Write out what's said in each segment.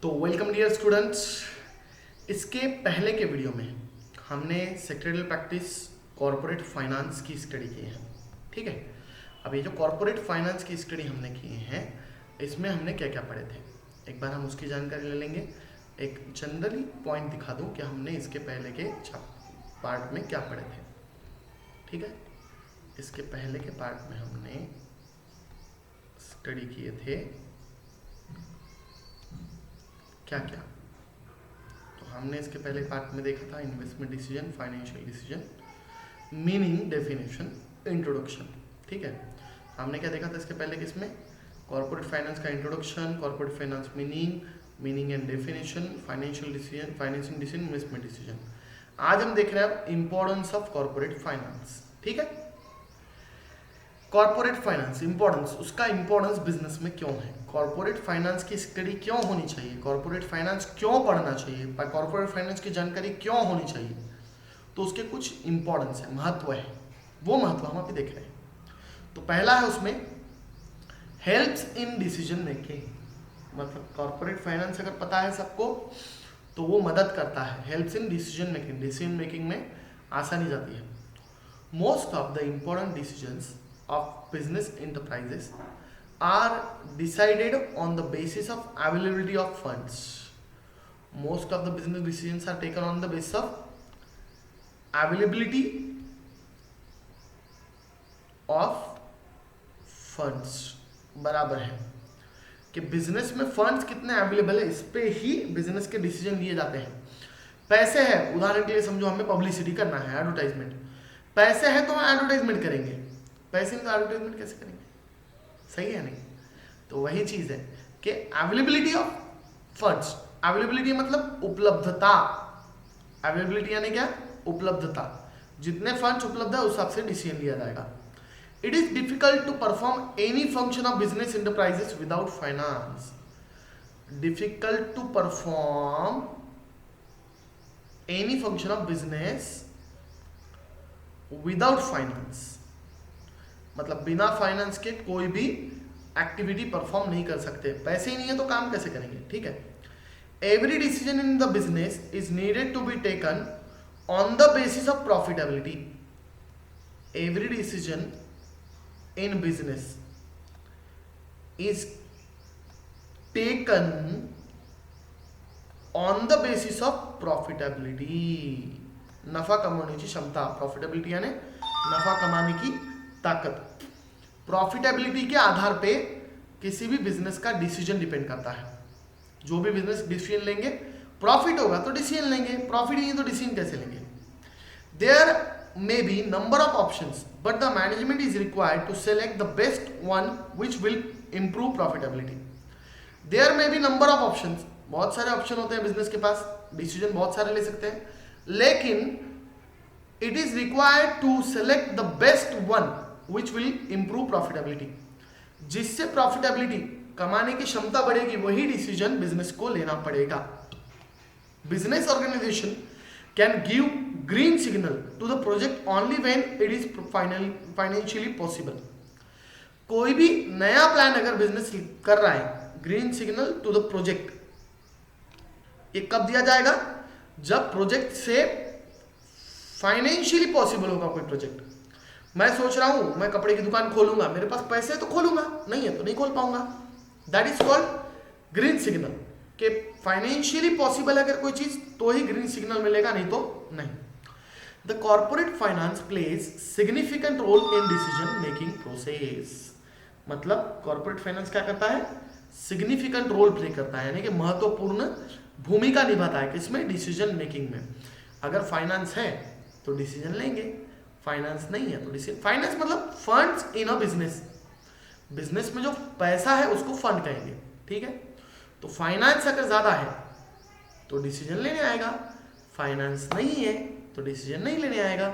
तो welcome dear students. इसके पहले के वीडियो में हमने सेक्रेटरियल प्रैक्टिस कॉरपोरेट फाइनेंस की स्टडी की है। ठीक है, अब ये जो कॉरपोरेट फाइनेंस की स्टडी हमने की है, इसमें हमने क्या क्या पढ़े थे, एक बार हम उसकी जानकारी ले लेंगे। एक जनरली पॉइंट दिखा दूं कि हमने इसके पहले के पार्ट में क्या पढ़े थे। ठीक है, इसके पहले के पार्ट में हमने स्टडी किए थे क्या क्या। तो हमने इसके पहले पार्ट में देखा था investment decision, financial decision, meaning, definition, introduction. ठीक है, हमने क्या देखा था इसके पहले के इसमें, कॉर्पोरेट फाइनेंस का introduction, corporate finance meaning and definition, financial decision, financing decision, investment decision. आज हम देख रहे हैं इंपॉर्टेंस ऑफ कॉर्पोरेट फाइनेंस। ठीक है, कॉर्पोरेट फाइनेंस इंपॉर्टेंस, उसका इंपॉर्टेंस बिजनेस में क्यों है, कॉर्पोरेट फाइनेंस की स्टडी क्यों होनी चाहिए, कॉर्पोरेट फाइनेंस क्यों पढ़ना चाहिए, कॉर्पोरेट फाइनेंस की जानकारी क्यों होनी चाहिए, तो उसके कुछ इंपॉर्टेंस है, महत्व है। वो महत्व हम अभी देख रहे हैं। तो पहला है उसमें हेल्प्स इन डिसीजन मेकिंग, मतलब कॉर्पोरेट फाइनेंस अगर पता है सबको तो वो मदद करता है, हेल्प्स इन डिसीजन मेकिंग में आसानी जाती है। Most of the important decisions of business enterprises are decided on the basis of availability of funds. Most of the business decisions are taken on the basis of availability of funds। बराबर है कि business में funds कितने available है, इस पे ही business के decision लिए जाते हैं। पैसे है, उदाहरण के लिए समझो हमें पब्लिसिटी करना है, एडवर्टाइजमेंट, पैसे है तो हम एडवर्टाइजमेंट करेंगे, पैसे में तो एडवर्टाइजमेंट कैसे करेंगे, सही है नहीं। तो वही चीज है कि अवेलेबिलिटी ऑफ फंड्स, अवेलेबिलिटी मतलब उपलब्धता, अवेलेबिलिटी यानी क्या, उपलब्धता, जितने फंड्स उपलब्ध है उस हिसाब से डिसीजन लिया जाएगा। It is difficult to perform any function of business enterprises without finance. Difficult to perform any function of business without finance, मतलब बिना फाइनेंस के कोई भी एक्टिविटी परफॉर्म नहीं कर सकते, पैसे ही नहीं है तो काम कैसे करेंगे। ठीक है, every decision in the business is needed to be taken on the basis of profitability. Every decision in business is taken on the basis of profitability, नफा कमाने की क्षमता, प्रॉफिटेबिलिटी यानी नफा कमाने की ताकत। प्रॉफिटेबिलिटी के आधार पे किसी भी बिजनेस का डिसीजन डिपेंड करता है। जो भी बिजनेस डिसीजन लेंगे, प्रॉफिट होगा तो डिसीजन लेंगे, प्रॉफिट नहीं है तो डिसीजन कैसे लेंगे। There may be number of options but the management is required to select the best one which will improve profitability. There may be number of options, बहुत सारे ऑप्शन होते हैं बिजनेस के पास, डिसीजन बहुत सारे ले सकते हैं, लेकिन it is required to select the best one which will improve profitability। जिससे प्रॉफिटेबिलिटी, कमाने की क्षमता बढ़ेगी, वही डिसीजन बिजनेस को लेना पड़ेगा। Business organisation can give green signal to the project only when it is financially possible. कोई भी नया प्लान अगर बिजनेस कर रहा है, green signal to the project, ये कब दिया जाएगा, जब प्रोजेक्ट से फाइनेंशियली पॉसिबल होगा। कोई प्रोजेक्ट, मैं सोच रहा हूं मैं कपड़े की दुकान खोलूंगा, मेरे पास पैसे है तो खोलूंगा, नहीं है तो नहीं खोल पाऊंगा, that is called green signal. कि फाइनेंशियली पॉसिबल है अगर कोई चीज तो ही ग्रीन सिग्नल मिलेगा, नहीं तो नहीं। The corporate finance plays significant role in decision making process, मतलब कॉर्पोरेट फाइनेंस क्या करता है, सिग्निफिकेंट रोल प्ले करता है, यानी कि महत्वपूर्ण भूमिका निभाता है किसमें, डिसीजन मेकिंग में। अगर फाइनेंस है तो डिसीजन लेंगे, फाइनेंस नहीं है तो डिसीजन, फाइनेंस मतलब funds in a business, business में जो पैसा है उसको फंड कहेंगे। ठीक है, तो फाइनेंस अगर ज्यादा है तो डिसीजन लेने आएगा, फाइनेंस नहीं है तो डिसीजन नहीं लेने आएगा।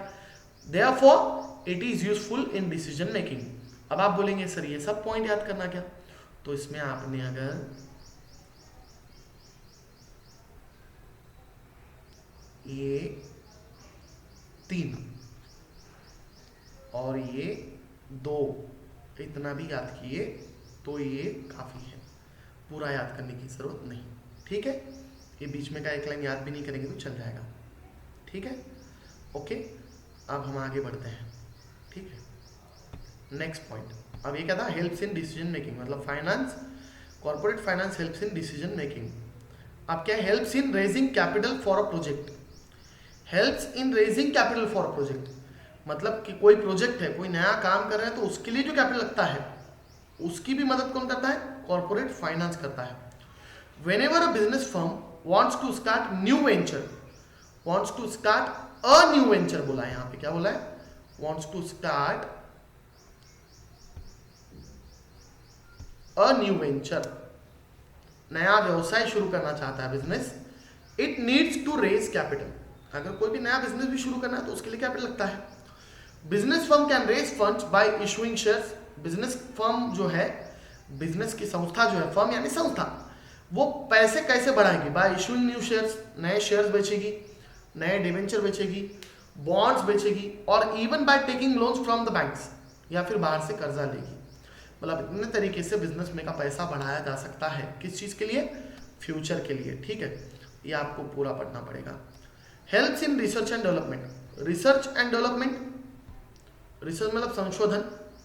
Therefore it is useful in decision making. अब आप बोलेंगे सर ये सब पॉइंट याद करना क्या, तो इसमें आपने अगर ये 3 और ये 2 इतना भी याद किए तो ये काफी है, पूरा याद करने की जरूरत नहीं। ठीक है, ये बीच में का एक लाइन याद भी नहीं करेंगे तो चल जाएगा। ठीक है, ओके, अब हम आगे बढ़ते हैं। ठीक है, नेक्स्ट पॉइंट। अब ये क्या था, हेल्प्स इन डिसीजन मेकिंग, मतलब finance, corporate finance helps in decision making. अब क्या, helps in raising capital for a project. Helps in raising capital for a project, मतलब कि कोई प्रोजेक्ट है, कोई नया काम कर रहे हैं, तो उसके लिए जो कैपिटल लगता है उसकी भी मदद कौन करता है, कॉर्पोरेट फाइनेंस करता है। Whenever a business firm wants to start new venture, wants to start a new venture बोला है, यहां पे क्या बोला है, wants to start a new venture, नया व्यवसाय शुरू करना चाहता है business, it needs to raise capital. अगर कोई भी नया बिजनेस भी शुरू करना है तो उसके लिए कैपिटल लगता है। Business firm can raise funds by issuing shares. Business firm जो है, बिजनेस की संस्था जो है, फर्म यानी संस्था, वो पैसे कैसे बढ़ाएगी, बाय इशूइंग न्यू शेयर्स, नए शेयर्स बेचेगी, नए डिवेंचर बेचेगी, बॉन्ड्स बेचेगी, और even by taking loans from the banks, या फिर बाहर से कर्जा लेगी। मतलब इतने तरीके से बिजनेस में का पैसा बढ़ाया जा सकता है, किस चीज के लिए, फ्यूचर के लिए। ठीक है, ये आपको पूरा पढ़ना पड़ेगा। Helps in research and development. Research and development, research मतलब संशोधन,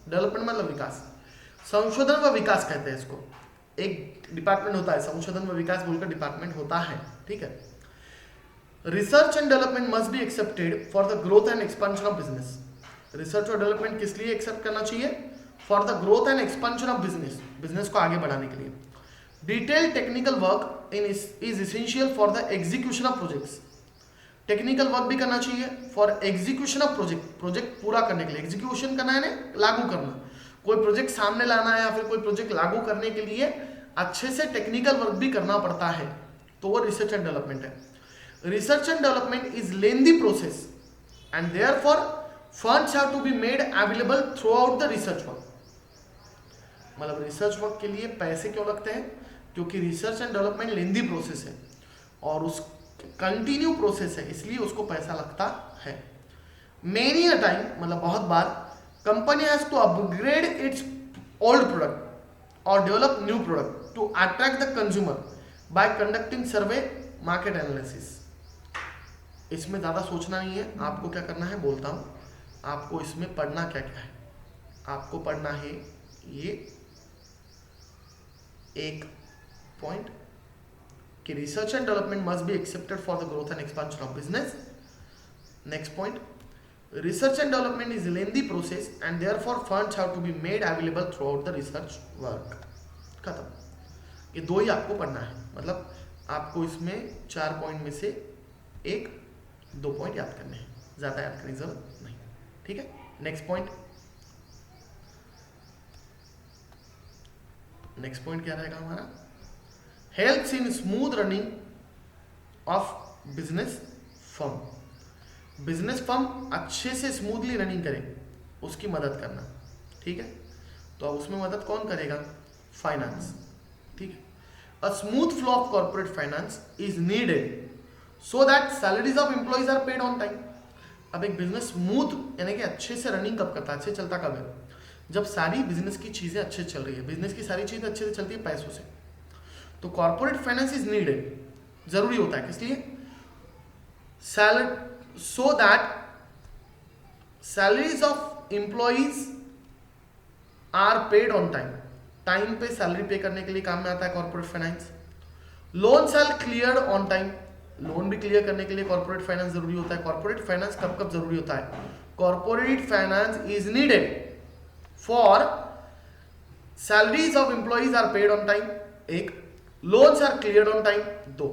डेवलपमेंट मतलब विकास। संशोधन व विकास कहते हैं इसको, एक डिपार्टमेंट होता है संशोधन व विकास बोलकर डिपार्टमेंट होता है। ठीक है, research and development must be accepted for the growth and expansion of business. Research और डेवलपमेंट किस लिए एक्सेप्ट करना चाहिए, for the growth and expansion of business, business को आगे बढ़ाने के लिए। Detailed technical work in is essential for the execution of projects. Technical work भी करना चाहिए for execution of project, project पूरा करने के लिए। एग्जीक्यूशन करना है ना, लागू करना, कोई प्रोजेक्ट सामने लाना है या फिर कोई प्रोजेक्ट लागू करने के लिए अच्छे से टेक्निकल वर्क भी करना पड़ता है, तो वो रिसर्च एंड डेवलपमेंट है। Research and development is lengthy process and therefore funds have to be made available throughout the research work. मतलब रिसर्च वर्क के लिए पैसे क्यों लगते हैं, क्योंकि research and development lengthy process है और उस कंटिन्यू प्रोसेस है, इसलिए उसको पैसा लगता है। मेनी अ टाइम, मतलब बहुत बार, company has to upgrade its old product और develop new product to attract the consumer by conducting survey, market analysis. इसमें ज्यादा सोचना नहीं है, आपको क्या करना है बोलता हूं, आपको इसमें पढ़ना क्या क्या है। आपको पढ़ना है ये एक पॉइंट कि research and development must be accepted for the growth and expansion of business. Next point, research and development is lengthy process and therefore funds have to be made available throughout the research work. खत्म, ये दो ही आपको पढ़ना है, मतलब आपको इसमें 4 point में से 1-2 पॉइंट याद करने हैं, ज्यादा याद करने की जरूरत नहीं। ठीक है, नेक्स्ट पॉइंट, नेक्स्ट पॉइंट क्या रहेगा हमारा, helps in smooth running of business firm. Business firm अच्छे से स्मूथली रनिंग करे, उसकी मदद करना। ठीक है, तो अब उसमें मदद कौन करेगा, फाइनेंस। ठीक है, a smooth flow of corporate finance is needed so that salaries of employees are paid on time. अब एक बिजनेस स्मूथ यानी कि अच्छे से रनिंग कब करता है, अच्छे चलता कब है, जब सारी बिजनेस की चीजें अच्छे चल रही है, बिजनेस की सारी चीजें अच्छे से चलती है पैसों से। तो कॉर्पोरेट फाइनेंस इज नीडेड, जरूरी होता है, किस लिए, salary, so that salaries of employees are paid on time, time पे सैलरी पे करने के लिए काम में आता है corporate finance. Loans are cleared on time, loan भी क्लियर करने के लिए कॉर्पोरेट फाइनेंस जरूरी होता है। कॉर्पोरेट फाइनेंस कब कब जरूरी होता है, corporate finance is needed for salaries of employees are paid on time, 1, loans are cleared on time, 2,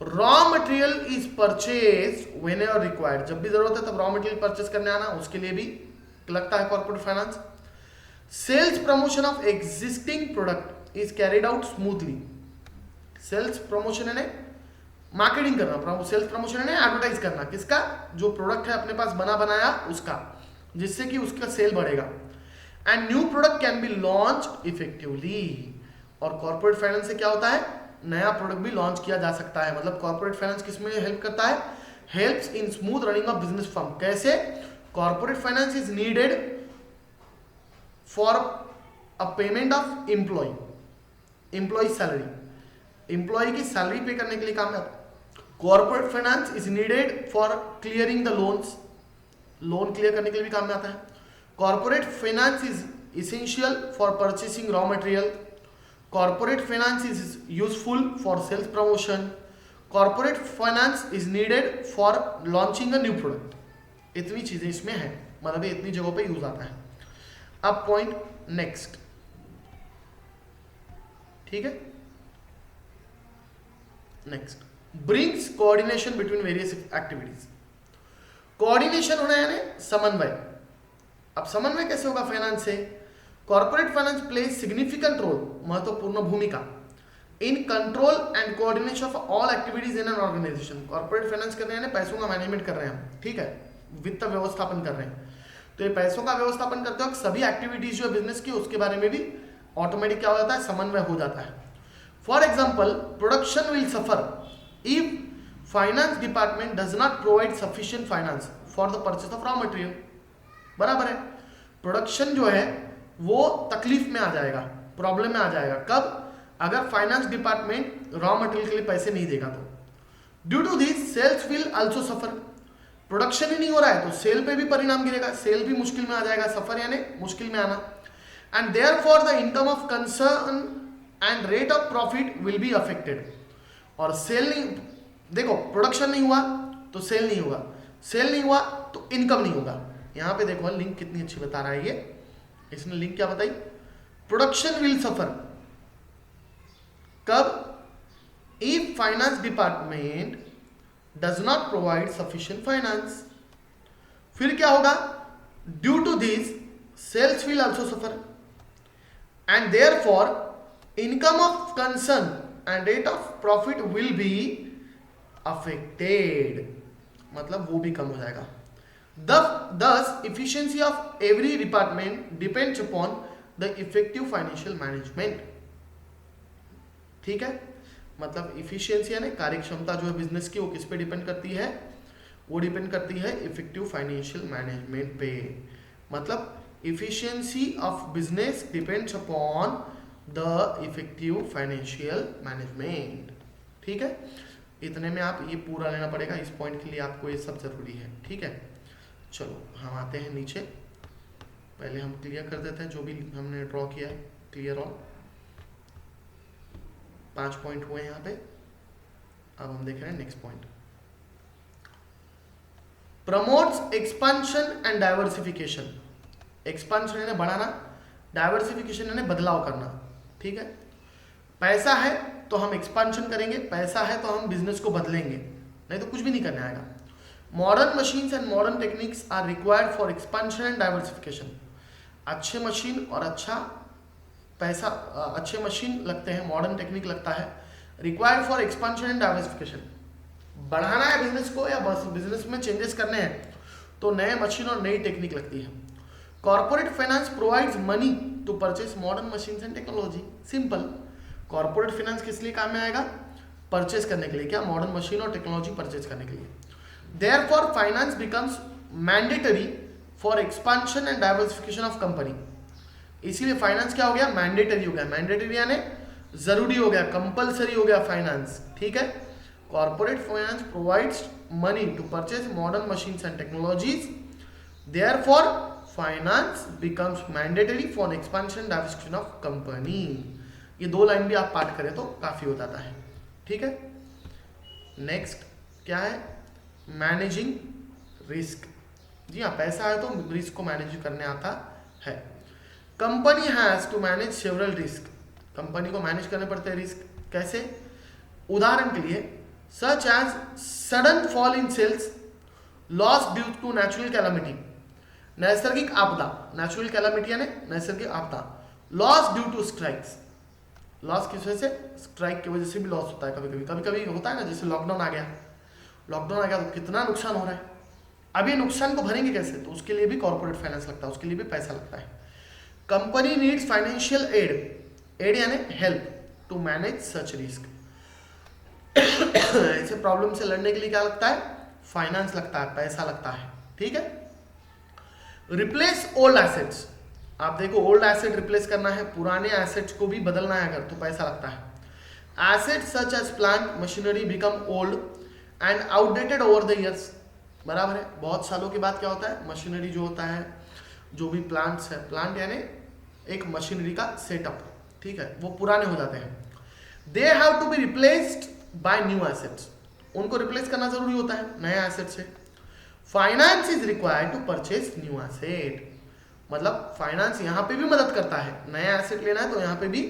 raw material is purchased whenever required, जब भी जरूरत है तब रॉ मटेरियल परचेस करने आना, उसके लिए भी लगता है corporate finance. Sales promotion of existing product is carried out smoothly. Sales promotion है मार्केटिंग करना, सेल्स प्रमोशन है एडवर्टाइज करना, किसका, जो प्रोडक्ट है अपने पास बना बनाया उसका, जिससे कि उसका सेल बढ़ेगा। And new product can be launch effectively, और कॉर्पोरेट फाइनेंस से क्या होता है, नया प्रोडक्ट भी लॉन्च किया जा सकता है। मतलब कॉर्पोरेट फाइनेंस किसमें हेल्प करता है, helps in smooth running of business firm. कैसे, corporate finance is needed for a payment of employ salary, employ की सैलरी पे करने के लिए काम में आता है। Corporate finance is needed for clearing the loans, loan clear करने के लिए भी काम में आता है। Corporate finance is essential for purchasing raw material. Corporate finance is useful for sales promotion. Corporate finance is needed for launching a new product. इतनी चीजें इसमें हैं, मतलब ये इतनी जगहों पे यूज आता है। अब पॉइंट नेक्स्ट, ठीक है, next, brings coordination between various activities. Coordination होना है यानी समन्वय। अब समन्वय कैसे होगा फाइनेंस से? Corporate finance plays significant role, महत्वपूर्ण भूमिका, in control and coordination of all activities in an organisation. Corporate finance कर रहे हैं, पैसों का मैनेजमेंट कर रहे हैं, ठीक है, वित्त व्यवस्थापन कर रहे हैं। तो ये पैसों का व्यवस्थापन करते वक्त सभी एक्टिविटीज जो बिजनेस की उसके बारे में भी ऑटोमेटिक क्या हो जाता है, समन्वय हो जाता है। For example, production will suffer if finance department does not provide sufficient finance for the purchase of raw material. बराबर है, प्रोडक्शन जो है वो तकलीफ में आ जाएगा, प्रॉब्लम में आ जाएगा। कब? अगर फाइनेंस डिपार्टमेंट रॉ मटेरियल के लिए पैसे नहीं देगा तो। Due to this sales will also suffer. Production ही नहीं हो रहा है तो सेल पे भी परिणाम गिरेगा, सेल भी मुश्किल में आ जाएगा, सफर यानी मुश्किल में आना। And therefore the income of concern and rate of profit will be affected. और सेल नहीं, देखो प्रोडक्शन नहीं हुआ तो सेल नहीं होगा, सेल नहीं हुआ तो इनकम नहीं होगा। यहां पे देखो लिंक कितनी अच्छी बता रहा है ये, इसने लिंक क्या बताई, प्रोडक्शन विल सफर कब? If finance department does not provide sufficient finance. फिर क्या होगा? Due to this sales will also suffer and therefore income of concern and rate of profit will be affected, मतलब वो भी कम हो जाएगा। Thus, efficiency of every department depends upon the effective financial management। ठीक है, मतलब इफिशियंसी यानी कार्यक्षमता जो है बिजनेस की वो किस पे डिपेंड करती है? वो डिपेंड करती है इफेक्टिव फाइनेंशियल मैनेजमेंट पे। मतलब efficiency of business depends upon the effective financial management. ठीक है, इतने में आप ये पूरा लेना पड़ेगा, इस पॉइंट के लिए आपको ये सब जरूरी है। ठीक है, चलो हम आते हैं नीचे, पहले हम क्लियर कर देते हैं जो भी हमने ड्रॉ किया है। क्लियर ऑल 5 पॉइंट हुए यहाँ पे। अब हम देख रहे हैं next point, promotes expansion and diversification. Expansion यानी बढ़ाना, डाइवर्सिफिकेशन यानी बदलाव करना। ठीक है, पैसा है तो हम एक्सपांशन करेंगे, पैसा है तो हम बिजनेस को बदलेंगे, नहीं तो कुछ भी नहीं करने आएगा। Modern machines and modern techniques are required for expansion and diversification. अच्छे मशीन और अच्छा पैसा, अच्छे मशीन लगते हैं, मॉडर्न टेक्निक लगता है, required for expansion and diversification. बढ़ाना है बिजनेस को या बस बिजनेस में चेंजेस करने हैं तो नए मशीन और नई टेक्निक लगती है। Corporate finance provides money to purchase modern machines and technology. Simple, corporate finance किस लिए काम में आएगा? परचेस करने के लिए, क्या? मॉडर्न मशीन और टेक्नोलॉजी परचेस करने के लिए। Therefore, finance becomes mandatory for expansion and diversification of company। इसीलिए फाइनेंस क्या हो गया? मैंडेटरी हो गया। मैंडेटरी यानी जरूरी हो गया, कंपलसरी हो गया फाइनेंस। ठीक है, corporate finance provides money to purchase modern machines and technologies. Therefore, finance becomes mandatory for expansion and diversification of company। ये 2 लाइन भी आप पाठ करें तो काफी हो जाता है। ठीक है, नेक्स्ट क्या है? Managing risk. जी हाँ, पैसा है तो रिस्क को मैनेज करने आता है। Company has to manage several risk. Company को मैनेज करने पड़ते हैं रिस्क। कैसे? उदाहरण के लिए, such as sudden fall in sales, loss due to natural calamity. नैसर्गिक आपदा, नेचुरल कैलामिटी यानी नैसर्गिक आपदा। Loss due to strikes, loss किस वजह से? स्ट्राइक की वजह से भी लॉस होता है। कभी कभी होता है ना, जैसे लॉकडाउन आ गया, लॉकडाउन आ गया तो कितना नुकसान हो रहा है। अब ये नुकसान को भरेंगे कैसे? तो उसके लिए भी कॉर्पोरेट फाइनेंस लगता है, उसके लिए भी पैसा लगता है। Company needs financial aid, aid यानी help, to manage such risk. ऐसे प्रॉब्लम से लड़ने के लिए क्या लगता है? फाइनेंस लगता है, पैसा लगता है। ठीक है, रिप्लेस ओल्ड एसेट्स। आप देखो, ओल्ड एसेट रिप्लेस करना है, पुराने एसेट्स को भी बदलना है अगर, तो पैसा लगता है। assets such as plant machinery become old and outdated over the years। बराबर है, बहुत सालों के बाद क्या होता है, मशीनरी जो होता है, जो भी प्लांट्स है, प्लांट यानी एक मशीनरी का सेटअप, ठीक है, वो पुराने हो जाते हैं। They have to be replaced by new assets, उनको रिप्लेस करना जरूरी होता है नए एसेट से। Finance is required to purchase new asset, मतलब फाइनेंस यहाँ पे भी मदद करता है, नया एसेट लेना है तो यहाँ पे भी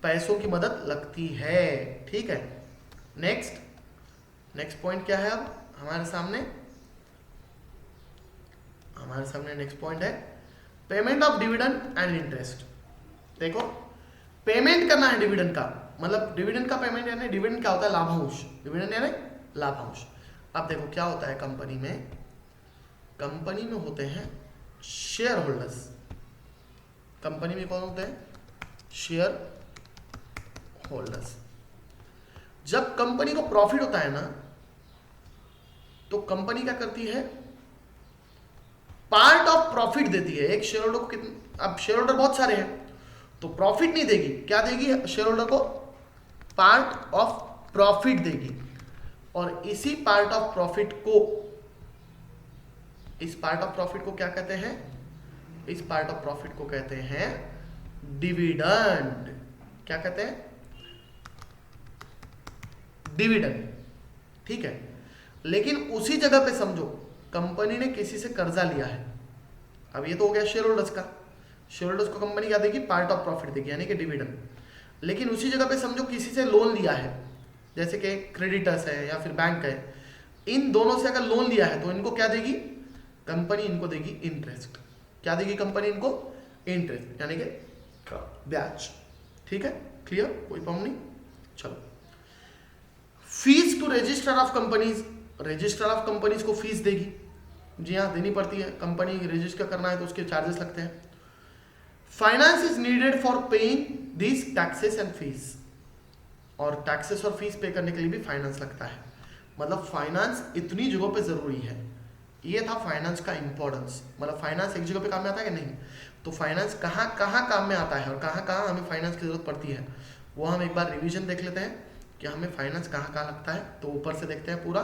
पैसों की मदद लगती है, ठीक है। नेक्स्ट पॉइंट क्या है अब हमारे सामने नेक्स्ट पॉइंट है payment of dividend and interest. देखो पेमेंट करना है डिविडेंड का, मतलब डिविडेंड का पेमेंट यानी डिविडेंड क्या होता है, लाभांश, डिविडेंड यानी लाभांश। अब देखो क्या होता है कंपनी में होते हैं शेयर होल्डर्स, कंपनी में कौन होते हैं, शेयर होल्डर्स। जब कंपनी को प्रॉफिट होता है ना तो कंपनी क्या करती है, पार्ट ऑफ प्रॉफिट देती है एक शेयर होल्डर को। कितने, अब शेयर होल्डर बहुत सारे हैं तो प्रॉफिट नहीं देगी, क्या देगी शेयर होल्डर को, पार्ट ऑफ प्रॉफिट देगी। और इसी पार्ट ऑफ प्रॉफिट को, इस पार्ट ऑफ प्रॉफिट को क्या कहते हैं, इस पार्ट ऑफ प्रॉफिट को कहते हैं डिविडेंड। क्या कहते हैं, डिविडेंड, ठीक है। लेकिन उसी जगह पे समझो कंपनी ने किसी से कर्जा लिया है, अब ये तो हो गया शेयर होल्डर्स का, शेयर होल्डर्स को कंपनी क्या देगी, पार्ट ऑफ प्रॉफिट देगी यानी कि डिविडेंड। लेकिन उसी जगह पे समझो किसी से लोन लिया है, जैसे कि क्रेडिटर्स है या फिर बैंक है, इन दोनों से अगर लोन लिया है तो इनको क्या देगी कंपनी, इनको देगी इंटरेस्ट। क्या देगी कंपनी इनको, इंटरेस्ट यानी कि ब्याज, ठीक है, क्लियर, कोई प्रॉब्लम नहीं। चलो fees to register of companies, register of companies को फीस देगी, जी हाँ देनी पड़ती है, कंपनी रजिस्टर करना है तो उसके चार्जेस लगते हैं। Finance is needed for paying this taxes and fees, और टैक्सेस और फीस पे करने के लिए भी फाइनेंस लगता है। मतलब फाइनेंस इतनी जगहों पे जरूरी है, ये था फाइनेंस का इंपॉर्टेंस। मतलब फाइनेंस एक जगह पे काम में आता है कि नहीं, तो फाइनेंस कहाँ कहाँ काम में आता है और कहाँ कहाँ हमें फाइनेंस की जरूरत पड़ती है, वो हम एक बार रिवीजन देख लेते हैं कि हमें फाइनेंस कहाँ कहाँ लगता है। तो ऊपर से देखते हैं पूरा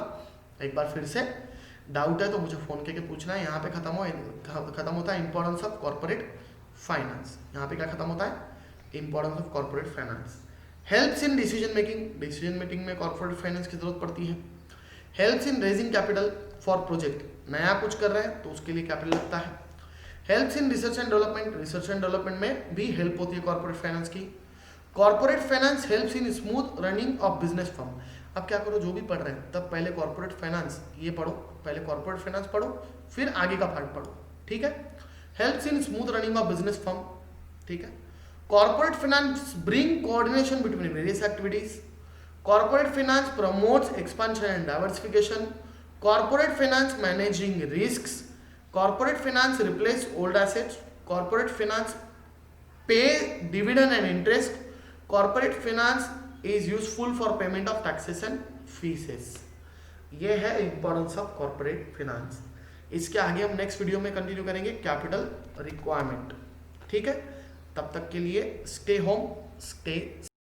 एक बार फिर से, डाउट है तो मुझे फ़ोन करके पूछना है। यहाँ पे खत्म होता है इंपॉर्टेंस ऑफ कॉर्पोरेट फाइनेंस, यहाँ पे क्या खत्म होता है, importance of corporate finance. Helps in decision making, decision making में कॉर्पोरेट फाइनेंस की जरूरत पड़ती है। Helps in raising capital for project, नया कुछ कर रहे हैं तो उसके लिए कैपिटल लगता है। Helps in research and development, research and development में भी हेल्प होती है कॉर्पोरेट फाइनेंस की। Corporate finance helps in smooth running of business firm. अब क्या करो, जो भी पढ़ रहे हैं तब पहले कॉर्पोरेट फाइनेंस ये पढ़ो, पहले कॉर्पोरेट फाइनेंस पढ़ो फिर आगे का पार्ट पढ़ो, ठीक है। Helps in smooth running of business firm, ठीक है। Corporate finance bring coordination between various activities. Corporate finance promotes expansion and diversification. Corporate finance managing risks. Corporate finance replace old assets. Corporate finance pay dividend and interest. Corporate finance is useful for payment of taxes and fees. ये है importance of corporate finance. इसके आगे हम next video में continue करेंगे capital requirement, ठीक है। तब तक के लिए स्टे होम, स्टे